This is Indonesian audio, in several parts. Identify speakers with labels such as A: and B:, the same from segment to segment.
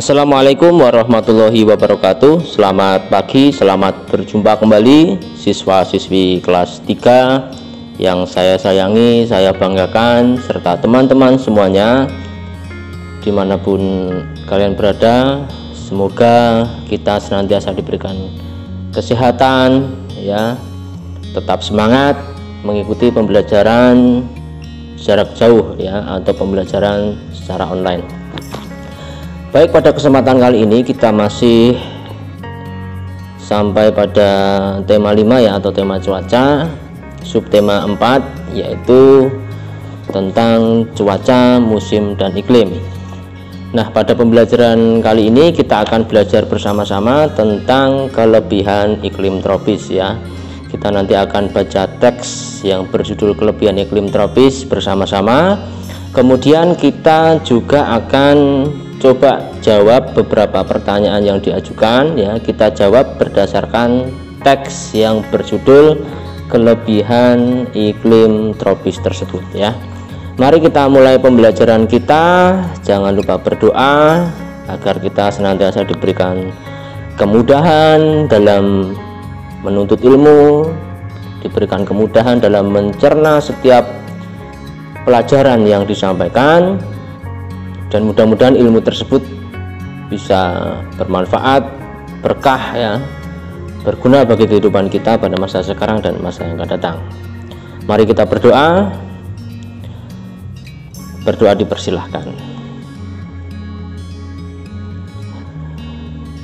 A: Assalamualaikum warahmatullahi wabarakatuh. Selamat pagi, selamat berjumpa kembali siswa-siswi kelas 3 yang saya sayangi, saya banggakan, serta teman-teman semuanya dimanapun kalian berada. Semoga kita senantiasa diberikan kesehatan, ya, tetap semangat mengikuti pembelajaran jarak jauh, ya, atau pembelajaran secara online. Baik, pada kesempatan kali ini kita masih sampai pada tema 5, ya, atau tema cuaca, subtema 4, yaitu tentang cuaca, musim, dan iklim. Nah, pada pembelajaran kali ini kita akan belajar bersama-sama tentang kelebihan iklim tropis, ya. Kita nanti akan baca teks yang berjudul kelebihan iklim tropis bersama-sama. Kemudian kita juga akan coba jawab beberapa pertanyaan yang diajukan, ya. Kita jawab berdasarkan teks yang berjudul kelebihan iklim tropis tersebut, ya. Mari kita mulai pembelajaran kita. Jangan lupa berdoa agar kita senantiasa diberikan kemudahan dalam menuntut ilmu, diberikan kemudahan dalam mencerna setiap pelajaran yang disampaikan, dan mudah-mudahan ilmu tersebut bisa bermanfaat, berkah, ya, berguna bagi kehidupan kita pada masa sekarang dan masa yang akan datang. Mari kita berdoa. Berdoa dipersilahkan.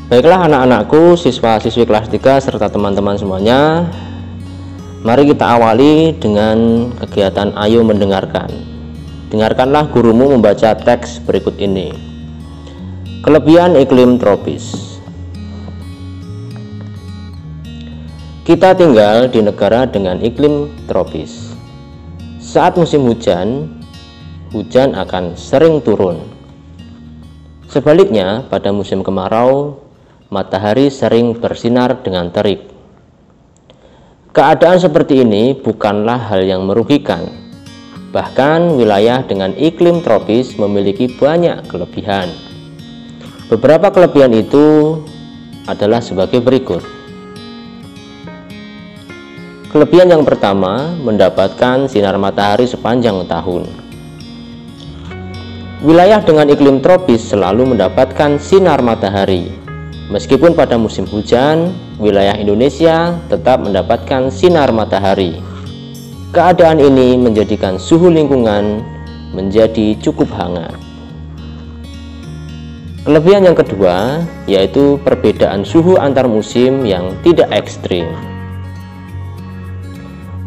A: Baiklah anak-anakku, siswa-siswi kelas 3 serta teman-teman semuanya, mari kita awali dengan kegiatan Ayo Mendengarkan. Dengarkanlah gurumu membaca teks berikut ini. Kelebihan iklim tropis. Kita tinggal di negara dengan iklim tropis. Saat musim hujan, hujan akan sering turun. Sebaliknya, pada musim kemarau, matahari sering bersinar dengan terik. Keadaan seperti ini bukanlah hal yang merugikan. Bahkan wilayah dengan iklim tropis memiliki banyak kelebihan. Beberapa kelebihan itu adalah sebagai berikut. Kelebihan yang pertama, mendapatkan sinar matahari sepanjang tahun. Wilayah dengan iklim tropis selalu mendapatkan sinar matahari. Meskipun pada musim hujan, wilayah Indonesia tetap mendapatkan sinar matahari. Keadaan ini menjadikan suhu lingkungan menjadi cukup hangat. Kelebihan yang kedua yaitu perbedaan suhu antar musim yang tidak ekstrim.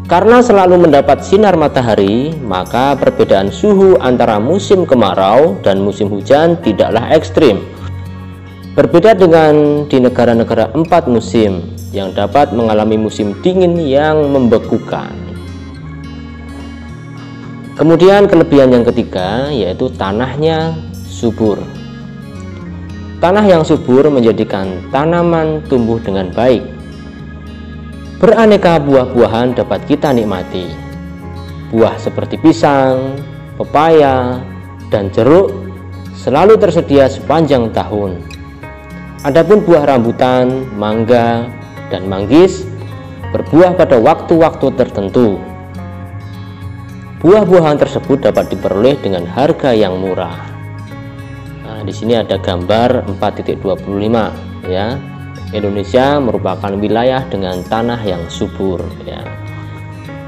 A: Karena selalu mendapat sinar matahari, maka perbedaan suhu antara musim kemarau dan musim hujan tidaklah ekstrim. Berbeda dengan di negara-negara 4 musim yang dapat mengalami musim dingin yang membekukan. Kemudian kelebihan yang ketiga yaitu tanahnya subur. Tanah yang subur menjadikan tanaman tumbuh dengan baik. Beraneka buah-buahan dapat kita nikmati. Buah seperti pisang, pepaya, dan jeruk selalu tersedia sepanjang tahun. Adapun buah rambutan, mangga, dan manggis berbuah pada waktu-waktu tertentu. Buah-buahan tersebut dapat diperoleh dengan harga yang murah. Nah, di sini ada gambar 4.25, ya. Indonesia merupakan wilayah dengan tanah yang subur, ya.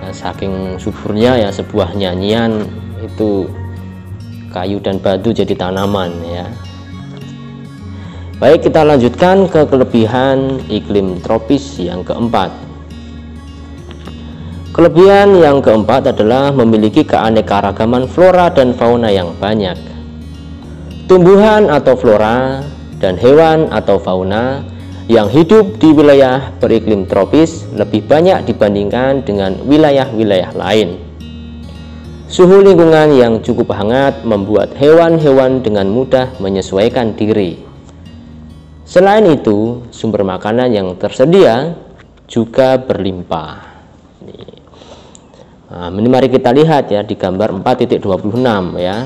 A: Nah, saking suburnya, ya, sebuah nyanyian itu kayu dan batu jadi tanaman, ya. Baik, kita lanjutkan ke kelebihan iklim tropis yang keempat. Kelebihan yang keempat adalah memiliki keanekaragaman flora dan fauna yang banyak. Tumbuhan atau flora dan hewan atau fauna yang hidup di wilayah beriklim tropis lebih banyak dibandingkan dengan wilayah-wilayah lain. Suhu lingkungan yang cukup hangat membuat hewan-hewan dengan mudah menyesuaikan diri. Selain itu, sumber makanan yang tersedia juga berlimpah. Nah, ini mari kita lihat, ya, di gambar 4.26, ya.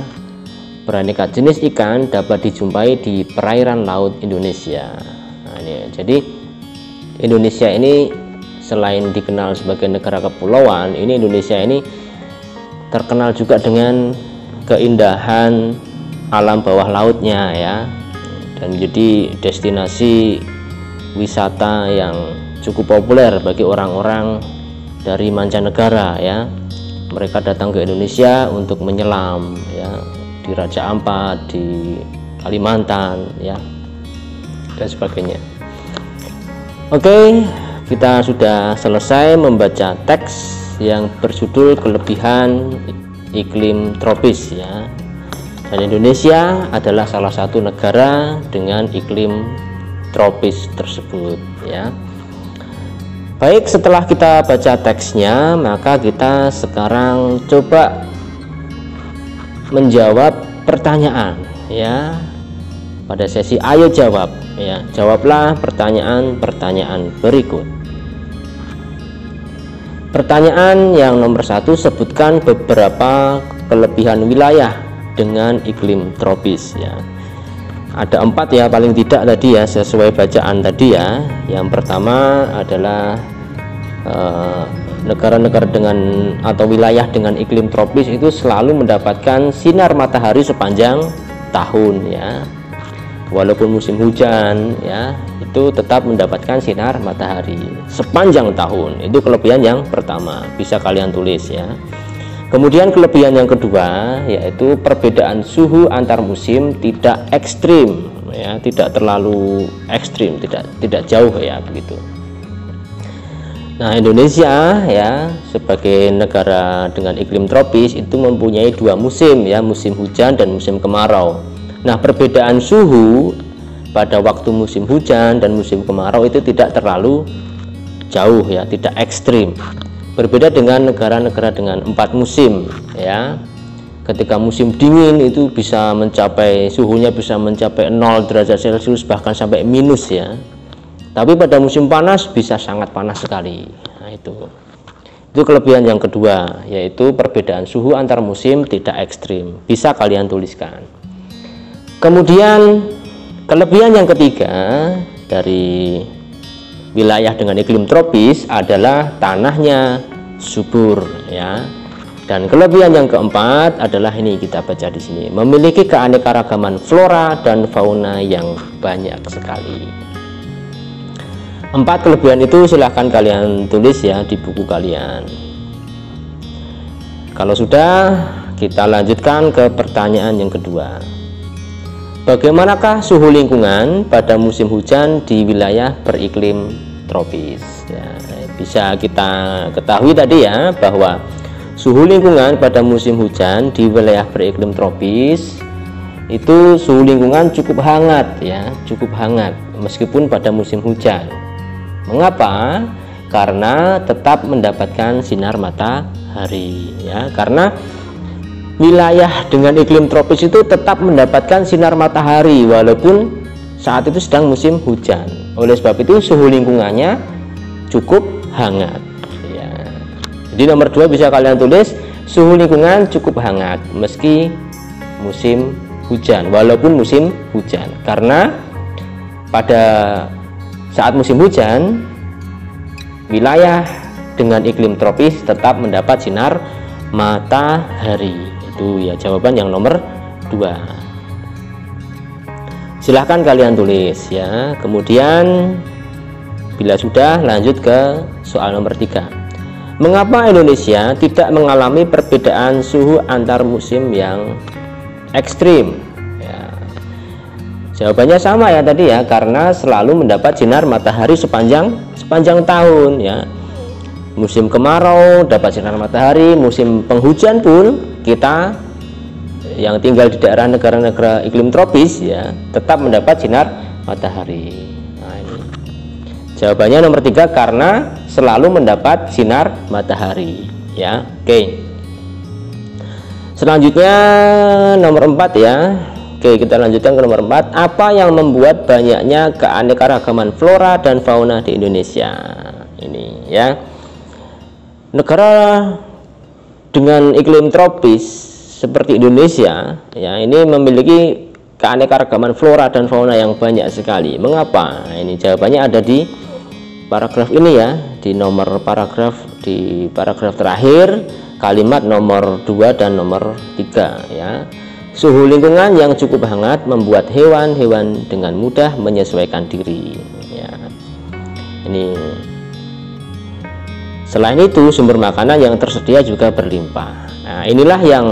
A: beraneka jenis ikan dapat dijumpai di perairan laut Indonesia. Nah, ini jadi Indonesia ini selain dikenal sebagai negara kepulauan, ini Indonesia ini terkenal juga dengan keindahan alam bawah lautnya ya, dan menjadi destinasi wisata yang cukup populer bagi orang-orang dari mancanegara ya. Mereka datang ke Indonesia untuk menyelam ya, di Raja Ampat, di Kalimantan ya, dan sebagainya. Oke, kita sudah selesai membaca teks yang berjudul Kelebihan Iklim Tropis ya. Dan Indonesia adalah salah satu negara dengan iklim tropis tersebut ya. Baik, setelah kita baca teksnya, maka kita sekarang coba menjawab pertanyaan ya. Pada sesi ayo jawab ya. Jawablah pertanyaan-pertanyaan berikut. Pertanyaan yang nomor 1, sebutkan beberapa kelebihan wilayah dengan iklim tropis ya. Ada 4 ya paling tidak tadi ya, sesuai bacaan tadi ya. Yang pertama adalah negara-negara dengan atau wilayah dengan iklim tropis itu selalu mendapatkan sinar matahari sepanjang tahun ya. Walaupun musim hujan ya, itu tetap mendapatkan sinar matahari sepanjang tahun. Itu kelebihan yang pertama, bisa kalian tulis ya. Kemudian kelebihan yang kedua yaitu perbedaan suhu antar musim tidak ekstrim ya, tidak terlalu ekstrim, tidak jauh ya begitu. Nah, Indonesia ya sebagai negara dengan iklim tropis itu mempunyai 2 musim ya, musim hujan dan musim kemarau. Nah, perbedaan suhu pada waktu musim hujan dan musim kemarau itu tidak terlalu jauh ya, tidak ekstrim. Berbeda dengan negara-negara dengan 4 musim ya. Ketika musim dingin itu bisa mencapai suhunya bisa mencapai 0 derajat Celcius bahkan sampai minus ya. Tapi pada musim panas bisa sangat panas sekali. Nah, itu kelebihan yang kedua, yaitu perbedaan suhu antar musim tidak ekstrim. Bisa kalian tuliskan. Kemudian kelebihan yang ketiga dari wilayah dengan iklim tropis adalah tanahnya subur ya. Dan kelebihan yang keempat adalah ini, kita baca di sini, memiliki keanekaragaman flora dan fauna yang banyak sekali. 4 kelebihan itu silahkan kalian tulis ya di buku kalian. Kalau sudah, kita lanjutkan ke pertanyaan yang kedua. Bagaimanakah suhu lingkungan pada musim hujan di wilayah beriklim tropis ya, bisa kita ketahui tadi ya bahwa suhu lingkungan pada musim hujan di wilayah beriklim tropis itu suhu lingkungan cukup hangat ya, cukup hangat meskipun pada musim hujan. Mengapa? Karena tetap mendapatkan sinar matahari ya, karena wilayah dengan iklim tropis itu tetap mendapatkan sinar matahari walaupun saat itu sedang musim hujan. Oleh sebab itu suhu lingkungannya cukup hangat ya. Jadi nomor 2 bisa kalian tulis, suhu lingkungan cukup hangat meski musim hujan, walaupun musim hujan, karena pada saat musim hujan wilayah dengan iklim tropis tetap mendapat sinar matahari. Itu ya jawaban yang nomor 2. Silahkan kalian tulis ya. Kemudian bila sudah, lanjut ke soal nomor 3. Mengapa Indonesia tidak mengalami perbedaan suhu antar musim yang ekstrim ya. Jawabannya sama ya tadi ya, karena selalu mendapat sinar matahari sepanjang tahun ya. Musim kemarau dapat sinar matahari, musim penghujan pun kita yang tinggal di daerah negara-negara iklim tropis ya tetap mendapat sinar matahari. Nah, ini jawabannya nomor 3, karena selalu mendapat sinar matahari ya. Oke, selanjutnya nomor 4 ya. Oke, kita lanjutkan ke nomor 4. Apa yang membuat banyaknya keanekaragaman flora dan fauna di Indonesia? Ini ya, negara dengan iklim tropis seperti Indonesia ya, ini memiliki keanekaragaman flora dan fauna yang banyak sekali. Mengapa? Nah, ini jawabannya ada di paragraf ini ya, di nomor paragraf, di paragraf terakhir, kalimat nomor 2 dan nomor 3 ya. Suhu lingkungan yang cukup hangat membuat hewan-hewan dengan mudah menyesuaikan diri ya. Ini selain itu sumber makanan yang tersedia juga berlimpah. Nah, inilah yang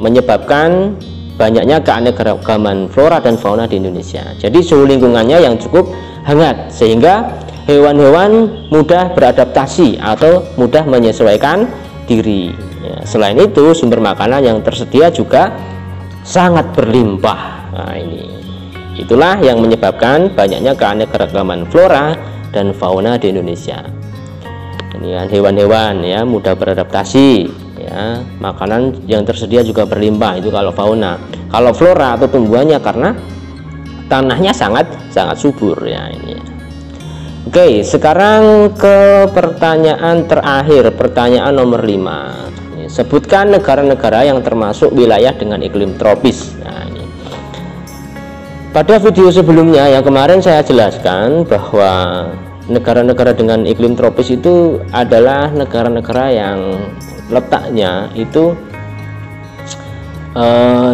A: menyebabkan banyaknya keanekaragaman flora dan fauna di Indonesia. Jadi suhu lingkungannya yang cukup hangat sehingga hewan-hewan mudah beradaptasi atau mudah menyesuaikan diri ya. Selain itu sumber makanan yang tersedia juga sangat berlimpah. Nah, itulah yang menyebabkan banyaknya keanekaragaman flora dan fauna di Indonesia. Ini hewan-hewan ya mudah beradaptasi ya, makanan yang tersedia juga berlimpah, itu kalau fauna. Kalau flora atau tumbuhannya karena tanahnya sangat subur ya ini. Oke, sekarang ke pertanyaan terakhir, pertanyaan nomor 5. Sebutkan negara-negara yang termasuk wilayah dengan iklim tropis. Nah, ini. Pada video sebelumnya yang kemarin saya jelaskan bahwa negara-negara dengan iklim tropis itu adalah negara-negara yang letaknya itu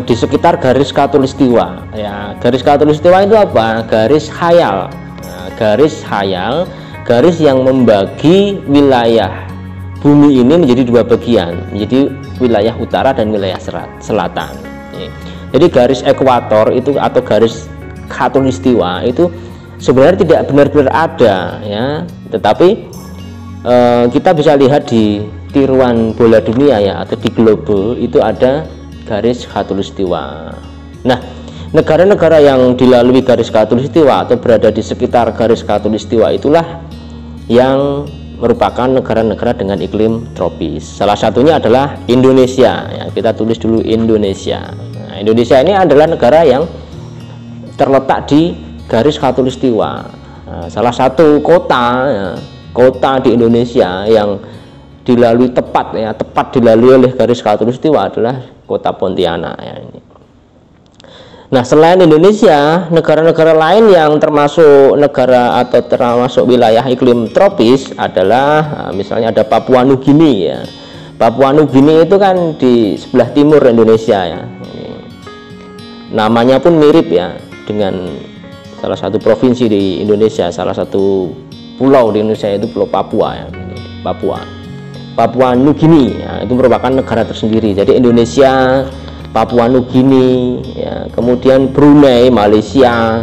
A: di sekitar garis khatulistiwa ya. Garis khatulistiwa itu apa? Garis khayal. Nah, garis khayal, garis yang membagi wilayah bumi ini menjadi dua bagian, menjadi wilayah utara dan wilayah selatan. Jadi garis ekuator itu atau garis khatulistiwa itu sebenarnya tidak benar-benar ada ya, tetapi kita bisa lihat di tiruan bola dunia ya, atau di globe itu ada garis khatulistiwa. Nah, negara-negara yang dilalui garis khatulistiwa atau berada di sekitar garis khatulistiwa itulah yang merupakan negara-negara dengan iklim tropis. Salah satunya adalah Indonesia ya, kita tulis dulu Indonesia. Nah, Indonesia ini adalah negara yang terletak di garis khatulistiwa. Nah, salah satu kota ya, kota di Indonesia yang dilalui tepat dilalui oleh garis khatulistiwa adalah kota Pontianak ya ini. Nah, selain Indonesia, negara-negara lain yang termasuk negara atau termasuk wilayah iklim tropis adalah misalnya ada Papua Nugini ya. Papua Nugini itu kan di sebelah timur Indonesia ya. Namanya pun mirip ya dengan salah satu provinsi di Indonesia, salah satu pulau di Indonesia itu Pulau Papua ya. Papua Nugini ya, itu merupakan negara tersendiri. Jadi Indonesia, Papua Nugini ya, kemudian Brunei, Malaysia,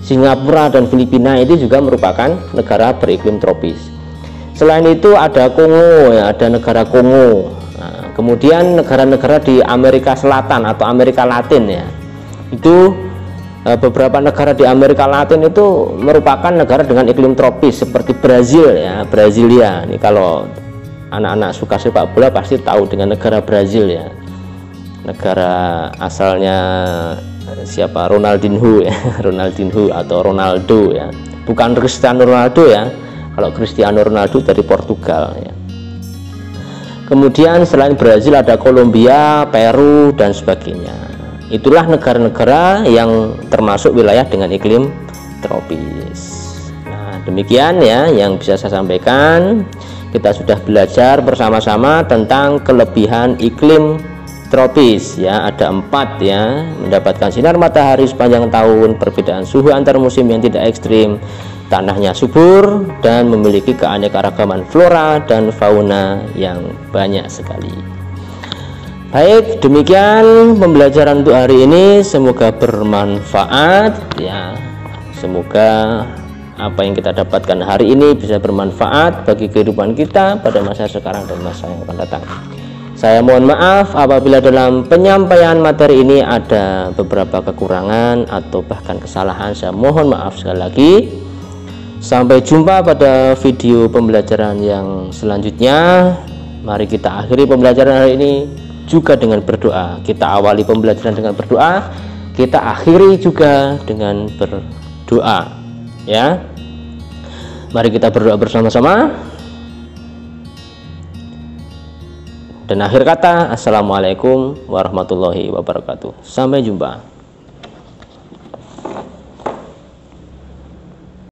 A: Singapura dan Filipina itu juga merupakan negara beriklim tropis. Selain itu ada Kongo ya, ada negara Kongo. Nah, kemudian negara-negara di Amerika Selatan atau Amerika Latin ya, itu beberapa negara di Amerika Latin itu merupakan negara dengan iklim tropis seperti Brazil ya, Brasilia. Ini kalau anak-anak suka sepak bola pasti tahu dengan negara Brazil ya. Negara asalnya siapa? Ronaldinho ya, Ronaldinho atau Ronaldo ya, bukan Cristiano Ronaldo ya. Kalau Cristiano Ronaldo dari Portugal ya. Kemudian selain Brazil ada Kolombia, Peru dan sebagainya. Itulah negara-negara yang termasuk wilayah dengan iklim tropis. Nah, demikian ya yang bisa saya sampaikan. Kita sudah belajar bersama-sama tentang kelebihan iklim tropis ya, ada 4 ya: mendapatkan sinar matahari sepanjang tahun, perbedaan suhu antar musim yang tidak ekstrim, tanahnya subur, dan memiliki keanekaragaman flora dan fauna yang banyak sekali. Baik, demikian pembelajaran untuk hari ini, semoga bermanfaat ya. Semoga apa yang kita dapatkan hari ini bisa bermanfaat bagi kehidupan kita pada masa sekarang dan masa yang akan datang. Saya mohon maaf apabila dalam penyampaian materi ini ada beberapa kekurangan atau bahkan kesalahan. Saya mohon maaf sekali lagi. Sampai jumpa pada video pembelajaran yang selanjutnya. Mari kita akhiri pembelajaran hari ini juga dengan berdoa. Kita awali pembelajaran dengan berdoa, kita akhiri juga dengan berdoa ya. Mari kita berdoa bersama-sama. Dan akhir kata, assalamualaikum warahmatullahi wabarakatuh. Sampai jumpa.